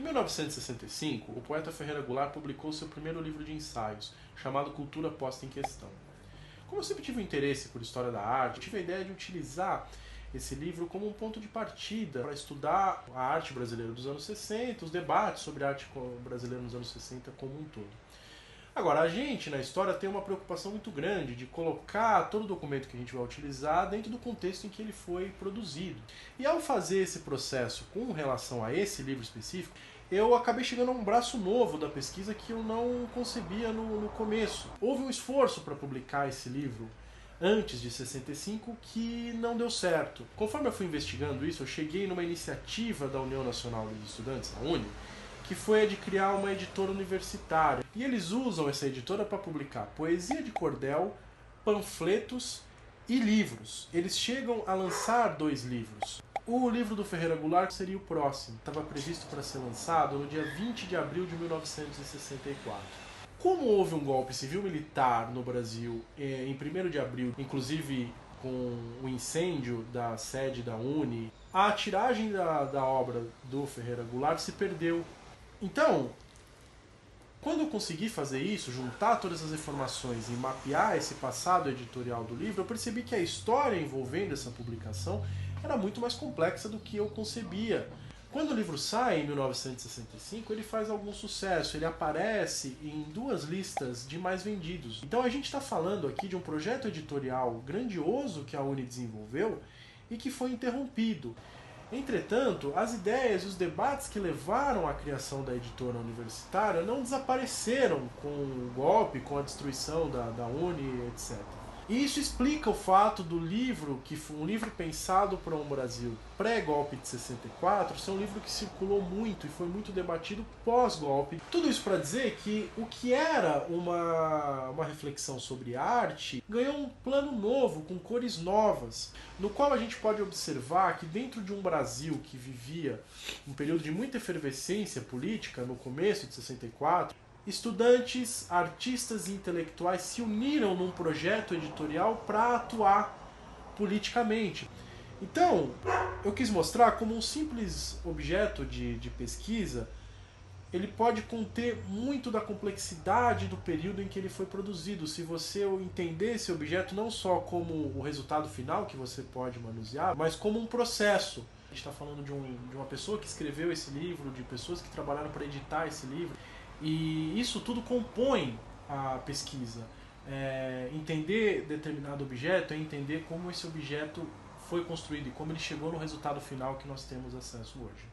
1965, o poeta Ferreira Goulart publicou seu primeiro livro de ensaios, chamado Cultura Posta em Questão. Como eu sempre tive um interesse por história da arte, tive a ideia de utilizar esse livro como um ponto de partida para estudar a arte brasileira dos anos 60, os debates sobre a arte brasileira nos anos 60 como um todo. Agora, a gente, na história, tem uma preocupação muito grande de colocar todo o documento que a gente vai utilizar dentro do contexto em que ele foi produzido. E ao fazer esse processo com relação a esse livro específico, eu acabei chegando a um braço novo da pesquisa que eu não concebia no começo. Houve um esforço para publicar esse livro antes de 65 que não deu certo. Conforme eu fui investigando isso, eu cheguei numa iniciativa da União Nacional dos Estudantes, a UNE, que foi a de criar uma editora universitária. E eles usam essa editora para publicar poesia de cordel, panfletos e livros. Eles chegam a lançar 2 livros. O livro do Ferreira Goulart seria o próximo. Estava previsto para ser lançado no dia 20 de abril de 1964. Como houve um golpe civil-militar no Brasil em 1º de abril, inclusive com o incêndio da sede da UNE, a tiragem da obra do Ferreira Goulart se perdeu. Então, quando eu consegui fazer isso, juntar todas as informações e mapear esse passado editorial do livro, eu percebi que a história envolvendo essa publicação era muito mais complexa do que eu concebia. Quando o livro sai, em 1965, ele faz algum sucesso, ele aparece em 2 listas de mais vendidos. Então a gente está falando aqui de um projeto editorial grandioso que a UNE desenvolveu e que foi interrompido. Entretanto, as ideias e os debates que levaram à criação da editora universitária não desapareceram com o golpe, com a destruição da UNE, etc. E isso explica o fato do livro, que foi um livro pensado para um Brasil pré-golpe de 64, ser um livro que circulou muito e foi muito debatido pós-golpe. Tudo isso para dizer que o que era uma reflexão sobre arte ganhou um plano novo, com cores novas, no qual a gente pode observar que dentro de um Brasil que vivia um período de muita efervescência política, no começo de 64, estudantes, artistas e intelectuais se uniram num projeto editorial para atuar politicamente. Então, eu quis mostrar como um simples objeto de pesquisa, ele pode conter muito da complexidade do período em que ele foi produzido. Se você entender esse objeto não só como o resultado final que você pode manusear, mas como um processo. A gente está falando de uma pessoa que escreveu esse livro, de pessoas que trabalharam para editar esse livro. E isso tudo compõe a pesquisa. Entender determinado objeto é entender como esse objeto foi construído e como ele chegou no resultado final que nós temos acesso hoje.